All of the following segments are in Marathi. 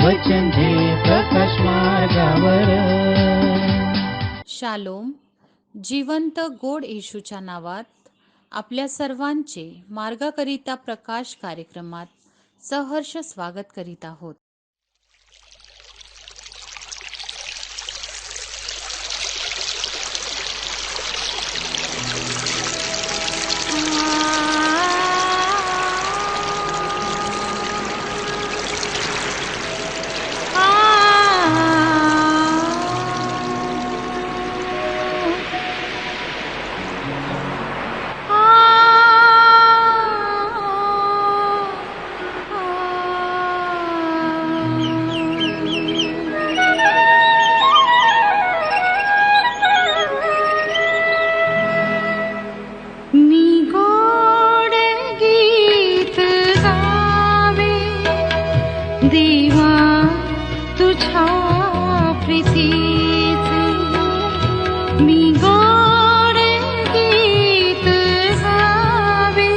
वचन दे प्रकाश मार्गावर. शालोम. जिवंत गोड येशूच्या नावात आपल्या सर्वांचे मार्गाकरिता प्रकाश कार्यक्रमात सहर्ष स्वागत करीत आहोत. मी गोड गीत गावे देवा तुझ्या प्रीतीचे. मी गोड गीत गावे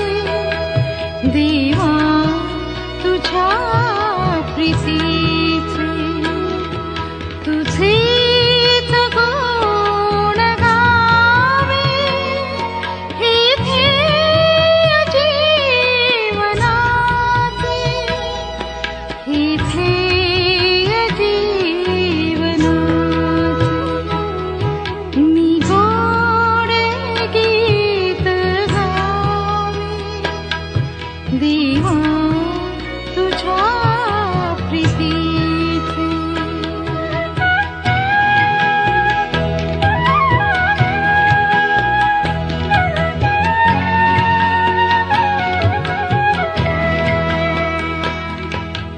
देवा तुझ्या प्रीतीचे. तुझेच गुण गावे हे ध्येय जीवनाचे. हे ध्येय जीवनाचे. मी गोड गीत गावे देवा तुझ्या प्रीतीचे.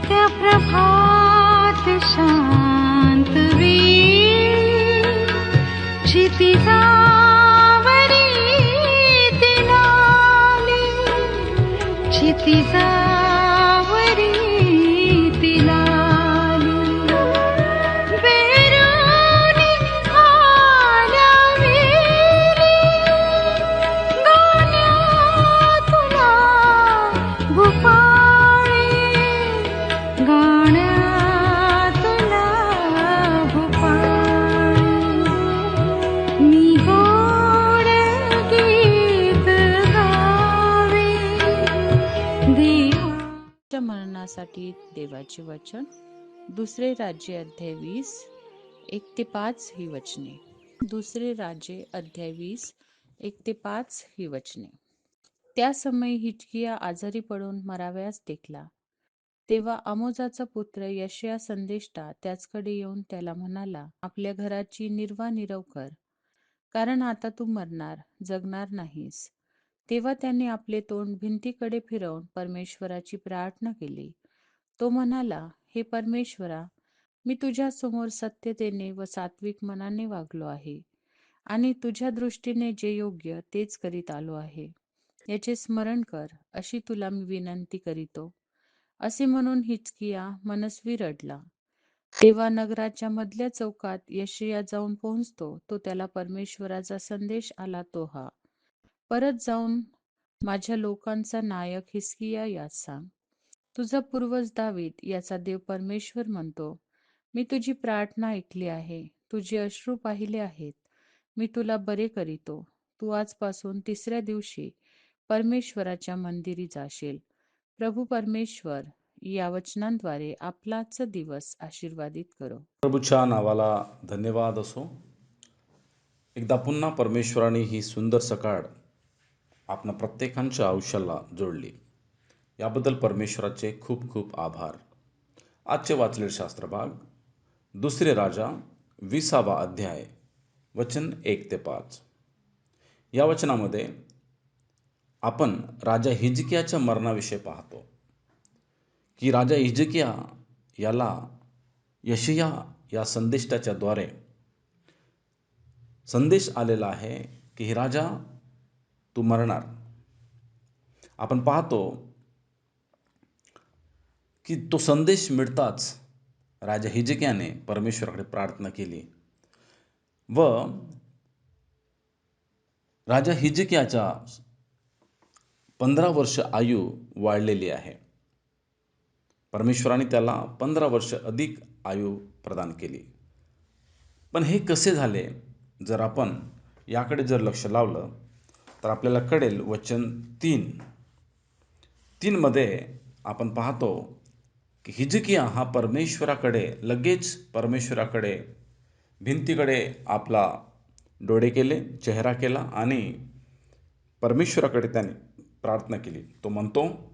त्या प्रभात शांत वेळी क्षितिजावरी तिलाली. क्षितिजावरी तिलाली. बेरुनी आल्या वेली गाण्या तुला भूपाळी. गाण्या तुला भूपाळी. मी गोड गीत गावे देवा. च्या मननासाठी देवाचे वचन. दुसरे राज्य अध्याय 20 1-5 ही वचने. दुसरे राज्य अध्याय 20 1-5 ही वचने. त्या समयी हिजकिया आजारी पडून मरावयास टेकला. तेव्हा आमोजाचा पुत्र यशया संदेष्टा त्याचकडे येऊन त्याला म्हणाला, आपल्या घराची निर्वानिरव कर, कारण आता तू मरणार, जगणार नाहीस. तेव्हा त्याने आपले तोंड भिंतीकडे फिरवून परमेश्वराची प्रार्थना केली. तो म्हणाला, हे परमेश्वरा, मी तुझ्या समोर सत्यतेने व सात्विक मनाने वागलो आहे आणि तुझ्या दृष्टीने जे योग्य तेच करीत आलो आहे. याचे स्मरण कर, अशी तुला मी विनंती करीतो. असे म्हणून हिजकिया मनस्वी रडला. तेव्हा नगराच्या मधल्या चौकात यशया जाऊन पोहोचतो. तो त्याला परमेश्वराचा संदेश आला तो हा, परत जाऊन माझ्या लोकांचा नायक हिजकिया यास सांग, तुझा पूर्वज दावीद याचा देव परमेश्वर म्हणतो, मी तुझी प्रार्थना ऐकली आहे, तुझे अश्रू पाहिले आहेत, मी तुला बरे करीतो. तू आजपासून 3ऱ्या दिवशी परमेश्वराच्या मंदिरी जाशील. प्रभू परमेश्वर या वचनांद्वारे आपलाच दिवस आशीर्वादित करो. प्रभूच्या नावाला धन्यवाद असो. एकदा पुन्हा परमेश्वराने ही सुंदर सकाळ आपणा प्रत्येकांच्या आयुष्याला जोडली, याबद्दल परमेश्वराचे खूप खूप आभार. आजचे वाचलेले शास्त्रभाग दुसरे राजा 20वा अध्याय वचन 1-5. या वचनामध्ये आपण राजा हिजकियाच्या मरणाविषयी पाहतो की राजा हिजकिया याला यशया या संदेष्टाच्या द्वारे संदेश आलेला आहे की हे राजा तू मरणार. आपण पाहतो की तो संदेश मिळताच राजा हिजकियाने परमेश्वराकडे प्रार्थना केली व राजा हिजकियाच्या 15 वर्ष आयु वाढलेली आहे. परमेश्वराने त्याला 15 वर्ष अधिक आयु प्रदान केली. पण हे कसे झाले? जर आपण याकडे जर लक्ष लावलं तर आपल्याला कळेल. वचन 3 मध्ये आपण पाहतो की हिजकिया हा लगेच परमेश्वराकडे भिंतीकडे आपला डोळे केले, चेहरा केला आणि परमेश्वराकडे त्याने प्रार्थना केली. तो म्हणतो,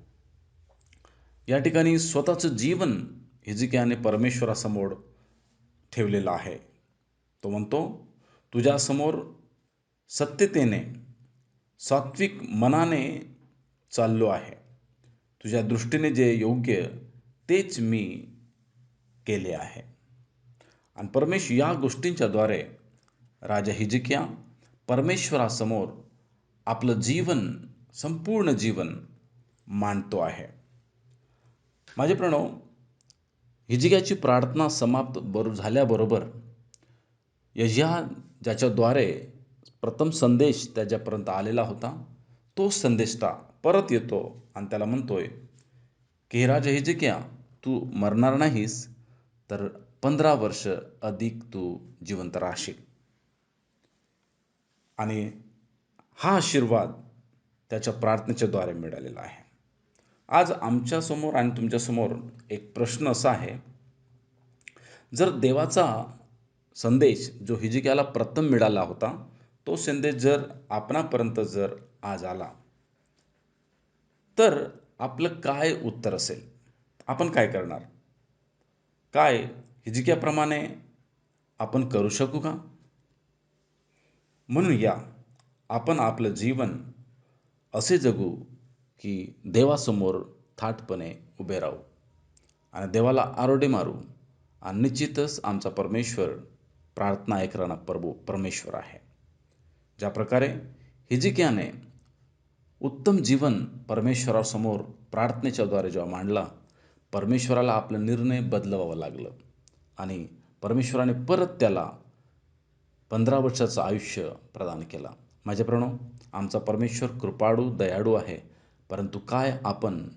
या ठिकाणी स्वतःचं जीवन हिजकियाने परमेश्वरासमोर ठेवलेलं आहे. तो म्हणतो, तुझ्यासमोर सत्यतेने, सात्विक मनाने चाललो आहे. तुझ्या दृष्टीने जे योग्य तेच मी केले आहे. आणि परमेश्वर या गोष्टींच्या द्वारे राजा हिजकिया परमेश्वरासमोर आपलं जीवन, संपूर्ण जीवन मांडतो आहे. माझे प्रणव, हिजकियाची प्रार्थना समाप्त झाल्याबरोबर यशया ज्याच्याद्वारे प्रथम संदेश त्याच्यापर्यंत आलेला होता, तो संदेष्टा परत येतो आणि त्याला म्हणतोय की राजा हिजकिया, तू मरणार नाहीस, तर 15 वर्ष अधिक तू जिवंत राहशील. आणि हा आशीर्वाद त्याच्या प्रार्थनेच्या द्वारे मिळालेला आहे. आज आमच्यासमोर आणि तुमच्यासमोर एक प्रश्न असा आहे, जर देवाचा संदेश जो हिजकियाला प्रथम मिळाला होता, तो संदेश जर आपणापर्यंत जर आज आला, तर आपलं काय उत्तर असेल? आपण काय करणार? काय हिजकियाप्रमाणे आपण करू शकू का? म्हणून या आपण आपलं जीवन असे जगू की देवासमोर थाटपणे उभे राहू आणि देवाला आरोडे मारू. आणि निश्चितच आमचा परमेश्वर प्रार्थना ऐकणारा परमेश्वर आहे. ज्या प्रकारे हिजकियाने उत्तम जीवन परमेश्वरासमोर प्रार्थनेच्या द्वारे जेव्हा मांडला, परमेश्वराला आपला निर्णय बदलवावा लागलं आणि परमेश्वराने परत त्याला 15 वर्षाचं आयुष्य प्रदान केला. माझे प्रणव, आमचा परमेश्वर कृपाळू दयाळू आहे, परंतु काय आपण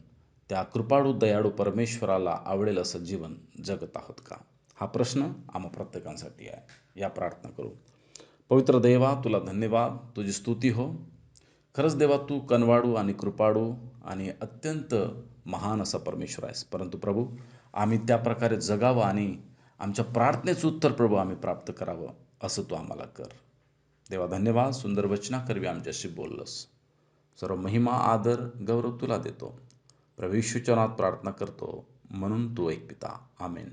त्या कृपाळू दयाळू परमेश्वराला आवडेल असं जीवन जगत आहोत का? हा प्रश्न आम्हा प्रत्येकासाठी आहे. या प्रार्थना करू. पवित्र देवा, तुला धन्यवाद, तुझी स्तुती हो. खरंच देवा, तू कनवाळू आणि कृपाळू आणि अत्यंत महान असा परमेश्वर आहेस. परंतु प्रभू, आम्ही त्या प्रकारे जगावं आणि आमच्या प्रार्थनेचं उत्तर प्रभू आम्ही प्राप्त करावं, असं तू आम्हाला कर. देवा धन्यवाद, सुंदर वचना करवी आमच्याशी बोललंस. सर्व महिमा, आदर, गौरव तुला देतो. प्रभू येशूच्या नावात प्रार्थना करतो, म्हणून तू ऐक पिता. आमेन.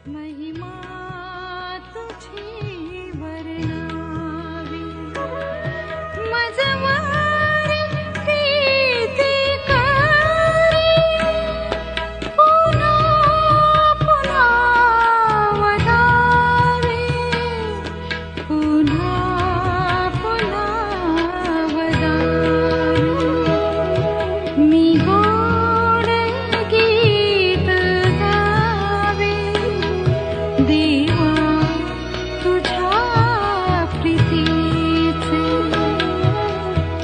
महिमा तुझी वर्णावी, मजवारी प्रीती करी, पुन्हा पुन्हा वदावी, पुन्हा पुन्हा वदावी. मी गोड गीत गावे देवा तुझ्या प्रीतीचे,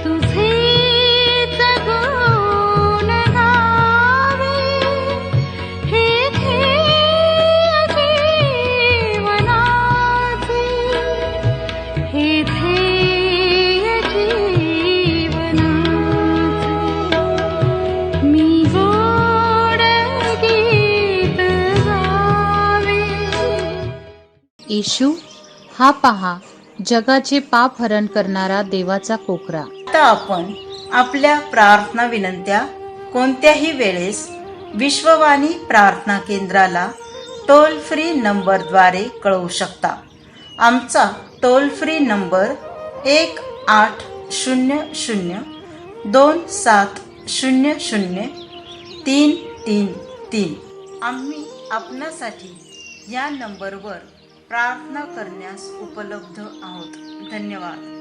तुझेच गुण गावे, हे ध्येय जीवनाचे, हे ध्येय जीवनाचे. मी गोड गीत गावे. येशू, हा पहा जगाचे पाप हरण करणारा देवाचा कोकरा. आता आपण आपल्या प्रार्थना विनंत्या कोणत्याही वेळेस विश्ववाणी प्रार्थना केंद्राला टोल फ्री नंबरद्वारे कळवू शकता. आमचा टोल फ्री नंबर 1-800-2700-333. आम्ही आपणासाठी या नंबरवर प्रार्थना करण्यास उपलब्ध आहोत. धन्यवाद.